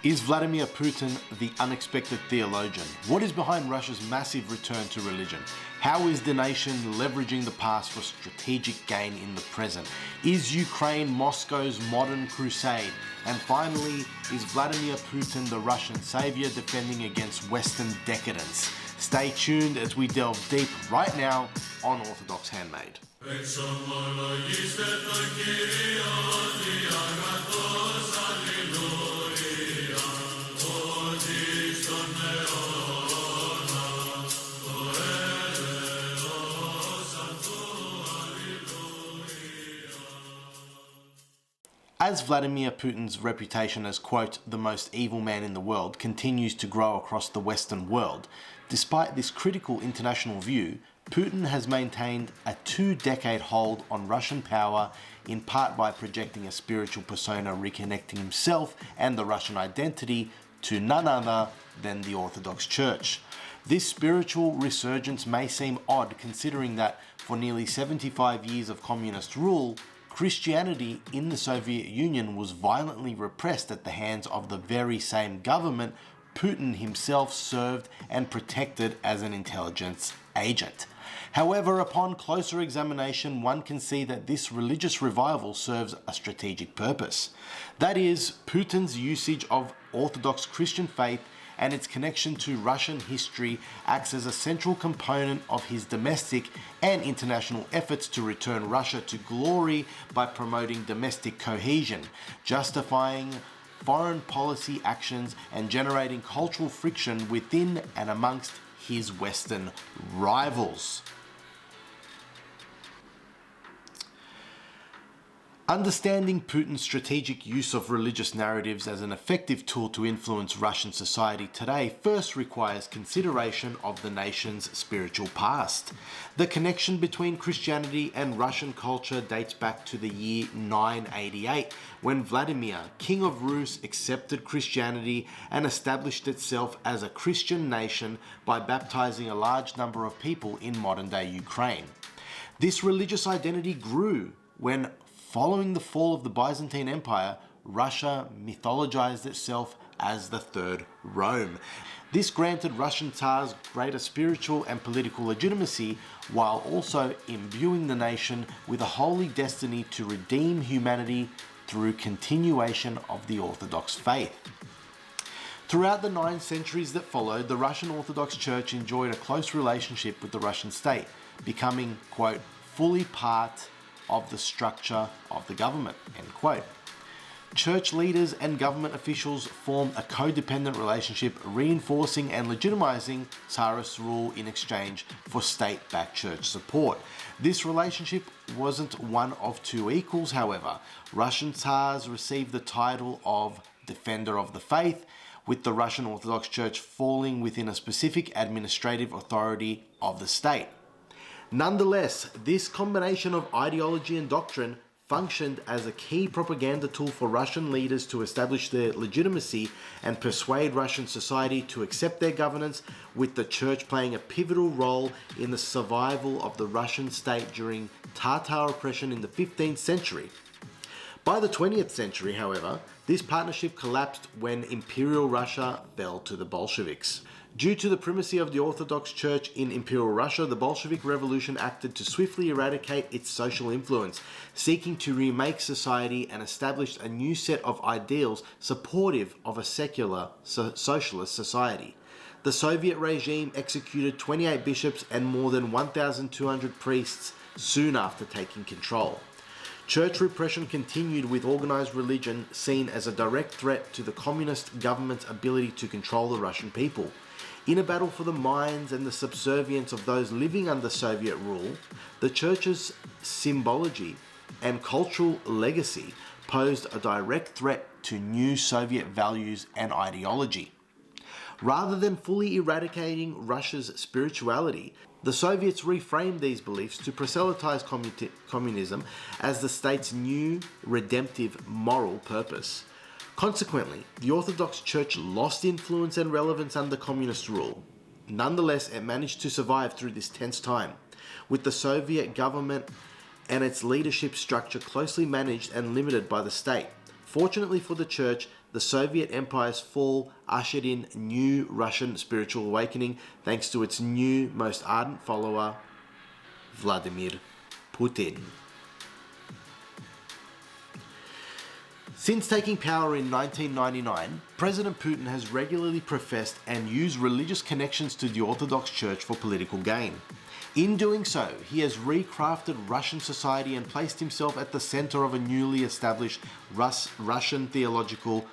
Is Vladimir Putin the unexpected theologian? What is behind Russia's massive return to religion? How is the nation leveraging the past for strategic gain in the present? Is Ukraine Moscow's modern crusade? And finally, is Vladimir Putin the Russian savior defending against Western decadence? Stay tuned as we delve deep right now on Orthodox Handmade. As Vladimir Putin's reputation as, quote, the most evil man in the world continues to grow across the Western world, despite this critical international view, Putin has maintained a 2-decade hold on Russian power, in part by projecting a spiritual persona reconnecting himself and the Russian identity to none other than the Orthodox Church. This spiritual resurgence may seem odd considering that for nearly 75 years of communist rule, Christianity in the Soviet Union was violently repressed at the hands of the very same government Putin himself served and protected as an intelligence agent. However, upon closer examination, one can see that this religious revival serves a strategic purpose. That is, Putin's usage of Orthodox Christian faith and its connection to Russian history acts as a central component of his domestic and international efforts to return Russia to glory by promoting domestic cohesion, justifying foreign policy actions, and generating cultural friction within and amongst his Western rivals. Understanding Putin's strategic use of religious narratives as an effective tool to influence Russian society today first requires consideration of the nation's spiritual past. The connection between Christianity and Russian culture dates back to the year 988, when Vladimir, king of Rus, accepted Christianity and established itself as a Christian nation by baptizing a large number of people in modern-day Ukraine. This religious identity grew when, following the fall of the Byzantine Empire, Russia mythologized itself as the Third Rome. This granted Russian Tsars greater spiritual and political legitimacy, while also imbuing the nation with a holy destiny to redeem humanity through continuation of the Orthodox faith. Throughout the 9 centuries that followed, the Russian Orthodox Church enjoyed a close relationship with the Russian state, becoming, quote, fully part of the structure of the government, end quote. Church leaders and government officials formed a codependent relationship, reinforcing and legitimizing Tsarist rule in exchange for state-backed church support. This relationship wasn't one of two equals, however. Russian Tsars received the title of Defender of the Faith, with the Russian Orthodox Church falling within a specific administrative authority of the state. Nonetheless, this combination of ideology and doctrine functioned as a key propaganda tool for Russian leaders to establish their legitimacy and persuade Russian society to accept their governance, with the church playing a pivotal role in the survival of the Russian state during Tatar oppression in the 15th century. By the 20th century, however, this partnership collapsed when Imperial Russia fell to the Bolsheviks. Due to the primacy of the Orthodox Church in Imperial Russia, the Bolshevik Revolution acted to swiftly eradicate its social influence, seeking to remake society and establish a new set of ideals supportive of a secular socialist society. The Soviet regime executed 28 bishops and more than 1,200 priests soon after taking control. Church repression continued, with organized religion seen as a direct threat to the communist government's ability to control the Russian people. In a battle for the minds and the subservience of those living under Soviet rule, the Church's symbology and cultural legacy posed a direct threat to new Soviet values and ideology. Rather than fully eradicating Russia's spirituality, the Soviets reframed these beliefs to proselytize communism as the state's new redemptive moral purpose. Consequently, the Orthodox Church lost influence and relevance under communist rule. Nonetheless, it managed to survive through this tense time, with the Soviet government and its leadership structure closely managed and limited by the state. Fortunately for the Church, the Soviet Empire's fall ushered in new Russian spiritual awakening thanks to its new most ardent follower, Vladimir Putin. Since taking power in 1999, President Putin has regularly professed and used religious connections to the Orthodox Church for political gain. In doing so, he has recrafted Russian society and placed himself at the center of a newly established Russian theological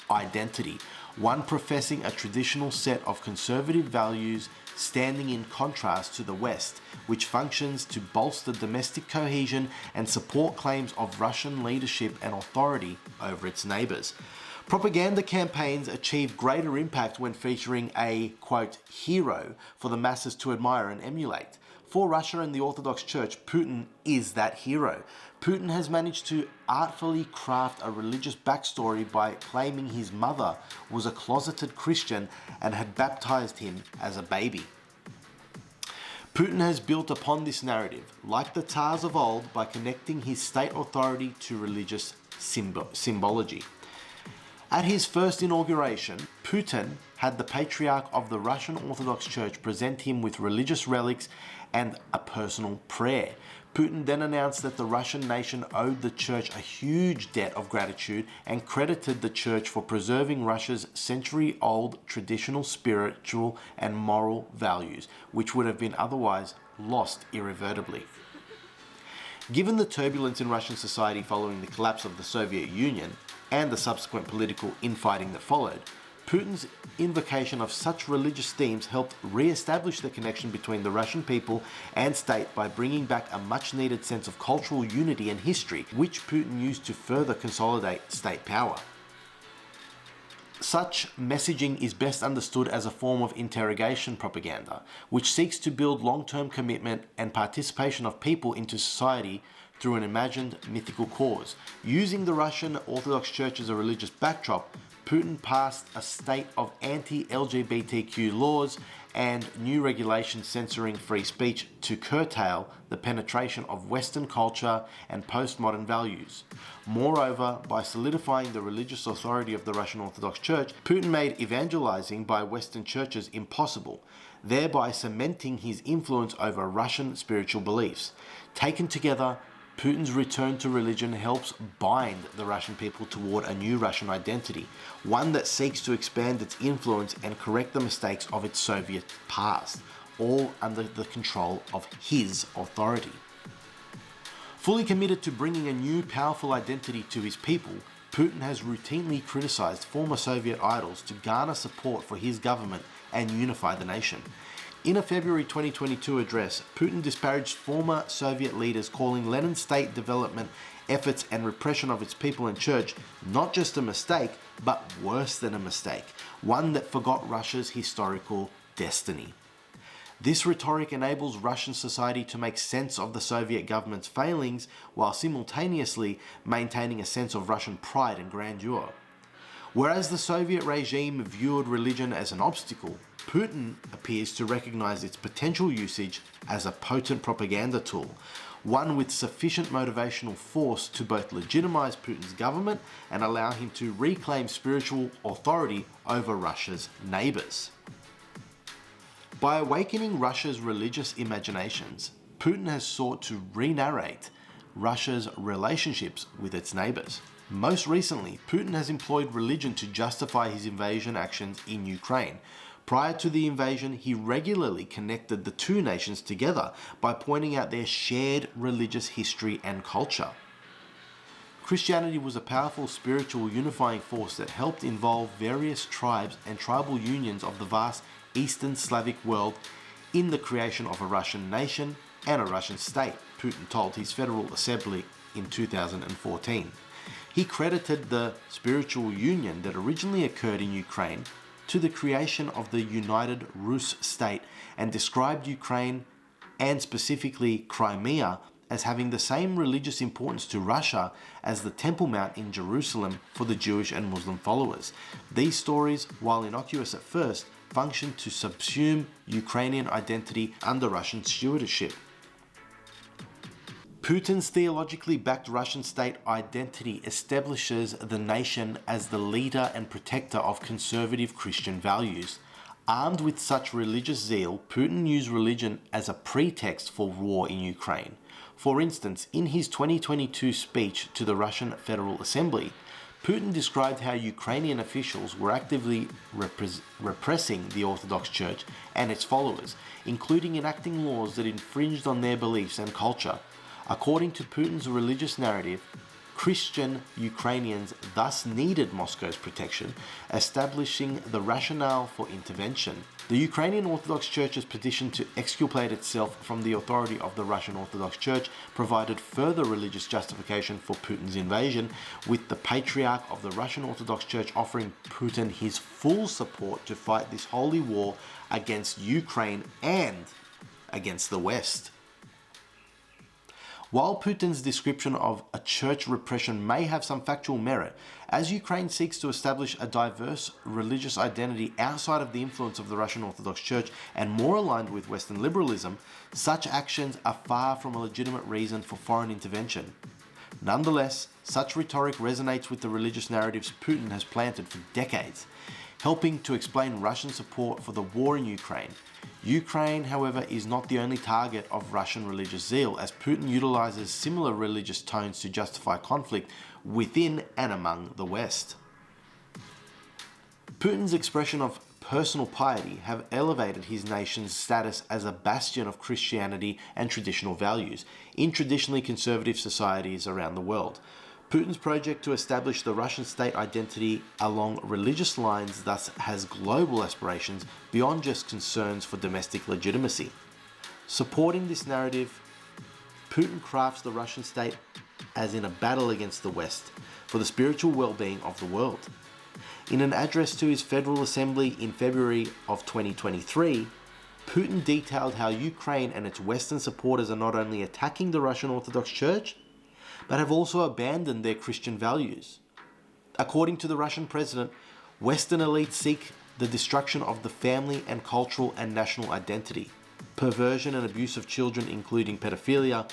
identity, one professing a traditional set of conservative values standing in contrast to the West, which functions to bolster domestic cohesion and support claims of Russian leadership and authority over its neighbors. Propaganda campaigns achieve greater impact when featuring a, quote, hero for the masses to admire and emulate. For Russia and the Orthodox Church, Putin is that hero. Putin has managed to artfully craft a religious backstory by claiming his mother was a closeted Christian and had baptized him as a baby. Putin has built upon this narrative, like the Tsars of old, by connecting his state authority to religious symbology. At his first inauguration, Putin had the Patriarch of the Russian Orthodox Church present him with religious relics and a personal prayer. Putin then announced that the Russian nation owed the Church a huge debt of gratitude and credited the Church for preserving Russia's century-old traditional spiritual and moral values, which would have been otherwise lost irreversibly. Given the turbulence in Russian society following the collapse of the Soviet Union and the subsequent political infighting that followed, Putin's invocation of such religious themes helped re-establish the connection between the Russian people and state by bringing back a much-needed sense of cultural unity and history, which Putin used to further consolidate state power. Such messaging is best understood as a form of interrogation propaganda, which seeks to build long-term commitment and participation of people into society through an imagined mythical cause. Using the Russian Orthodox Church as a religious backdrop, Putin passed a state of anti-LGBTQ laws and new regulations censoring free speech to curtail the penetration of Western culture and postmodern values. Moreover, by solidifying the religious authority of the Russian Orthodox Church, Putin made evangelizing by Western churches impossible, thereby cementing his influence over Russian spiritual beliefs. Taken together, Putin's return to religion helps bind the Russian people toward a new Russian identity, one that seeks to expand its influence and correct the mistakes of its Soviet past, all under the control of his authority. Fully committed to bringing a new powerful identity to his people, Putin has routinely criticized former Soviet idols to garner support for his government and unify the nation. In a February 2022 address, Putin disparaged former Soviet leaders, calling Lenin's state development efforts and repression of its people and church not just a mistake, but worse than a mistake, one that forgot Russia's historical destiny. This rhetoric enables Russian society to make sense of the Soviet government's failings while simultaneously maintaining a sense of Russian pride and grandeur. Whereas the Soviet regime viewed religion as an obstacle, Putin appears to recognize its potential usage as a potent propaganda tool, one with sufficient motivational force to both legitimize Putin's government and allow him to reclaim spiritual authority over Russia's neighbors. By awakening Russia's religious imaginations, Putin has sought to re-narrate Russia's relationships with its neighbors. Most recently, Putin has employed religion to justify his invasion actions in Ukraine. Prior to the invasion, he regularly connected the two nations together by pointing out their shared religious history and culture. Christianity was a powerful spiritual unifying force that helped involve various tribes and tribal unions of the vast Eastern Slavic world in the creation of a Russian nation and a Russian state, Putin told his Federal Assembly in 2014. He credited the spiritual union that originally occurred in Ukraine to the creation of the United Rus state and described Ukraine, and specifically Crimea, as having the same religious importance to Russia as the Temple Mount in Jerusalem for the Jewish and Muslim followers. These stories, while innocuous at first, functioned to subsume Ukrainian identity under Russian stewardship. Putin's theologically backed Russian state identity establishes the nation as the leader and protector of conservative Christian values. Armed with such religious zeal, Putin used religion as a pretext for war in Ukraine. For instance, in his 2022 speech to the Russian Federal Assembly, Putin described how Ukrainian officials were actively repressing the Orthodox Church and its followers, including enacting laws that infringed on their beliefs and culture. According to Putin's religious narrative, Christian Ukrainians thus needed Moscow's protection, establishing the rationale for intervention. The Ukrainian Orthodox Church's petition to exculpate itself from the authority of the Russian Orthodox Church provided further religious justification for Putin's invasion, with the Patriarch of the Russian Orthodox Church offering Putin his full support to fight this holy war against Ukraine and against the West. While Putin's description of a church repression may have some factual merit, as Ukraine seeks to establish a diverse religious identity outside of the influence of the Russian Orthodox Church and more aligned with Western liberalism, such actions are far from a legitimate reason for foreign intervention. Nonetheless, such rhetoric resonates with the religious narratives Putin has planted for decades, helping to explain Russian support for the war in Ukraine. Ukraine, however, is not the only target of Russian religious zeal, as Putin utilizes similar religious tones to justify conflict within and among the West. Putin's expression of personal piety have elevated his nation's status as a bastion of Christianity and traditional values in traditionally conservative societies around the world. Putin's project to establish the Russian state identity along religious lines thus has global aspirations beyond just concerns for domestic legitimacy. Supporting this narrative, Putin crafts the Russian state as in a battle against the West for the spiritual well-being of the world. In an address to his Federal Assembly in February of 2023, Putin detailed how Ukraine and its Western supporters are not only attacking the Russian Orthodox Church, but have also abandoned their Christian values. According to the Russian president, Western elites seek the destruction of the family and cultural and national identity, perversion and abuse of children, including pedophilia,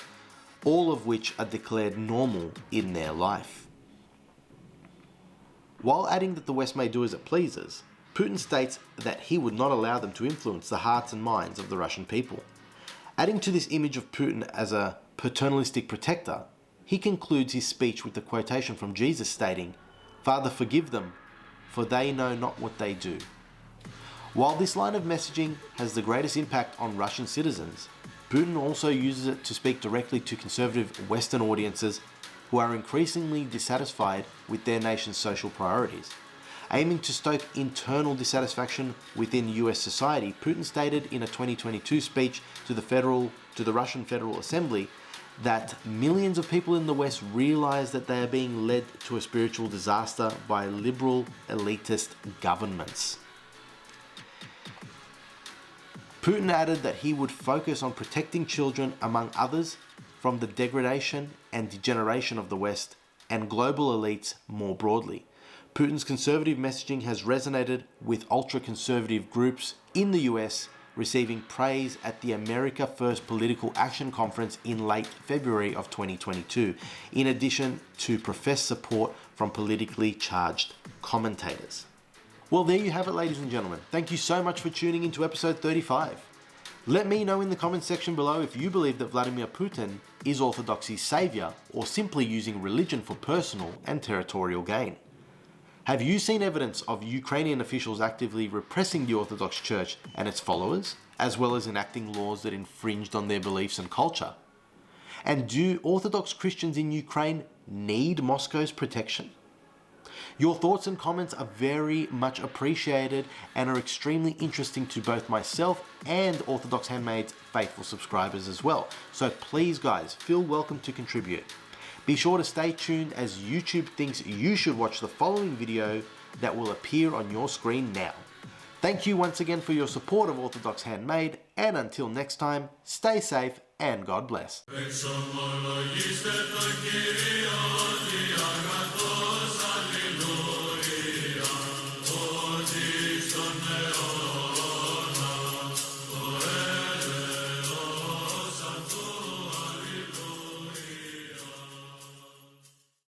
all of which are declared normal in their life. While adding that the West may do as it pleases, Putin states that he would not allow them to influence the hearts and minds of the Russian people. Adding to this image of Putin as a paternalistic protector, he concludes his speech with the quotation from Jesus stating, "Father, forgive them, for they know not what they do." While this line of messaging has the greatest impact on Russian citizens, Putin also uses it to speak directly to conservative Western audiences who are increasingly dissatisfied with their nation's social priorities. Aiming to stoke internal dissatisfaction within US society, Putin stated in a 2022 speech to the Russian Federal Assembly that millions of people in the West realize that they are being led to a spiritual disaster by liberal, elitist governments. Putin added that he would focus on protecting children, among others, from the degradation and degeneration of the West and global elites more broadly. Putin's conservative messaging has resonated with ultra-conservative groups in the US, receiving praise at the America First Political Action Conference in late February of 2022, in addition to professed support from politically charged commentators. Well, there you have it, ladies and gentlemen. Thank you so much for tuning into episode 35. Let me know in the comments section below if you believe that Vladimir Putin is Orthodoxy's savior or simply using religion for personal and territorial gain. Have you seen evidence of Ukrainian officials actively repressing the Orthodox Church and its followers, as well as enacting laws that infringed on their beliefs and culture? And do Orthodox Christians in Ukraine need Moscow's protection? Your thoughts and comments are very much appreciated and are extremely interesting to both myself and Orthodox Handmaid's faithful subscribers as well. So please guys, feel welcome to contribute. Be sure to stay tuned as YouTube thinks you should watch the following video that will appear on your screen now. Thank you once again for your support of Orthodox Handmaid, and until next time, stay safe and God bless.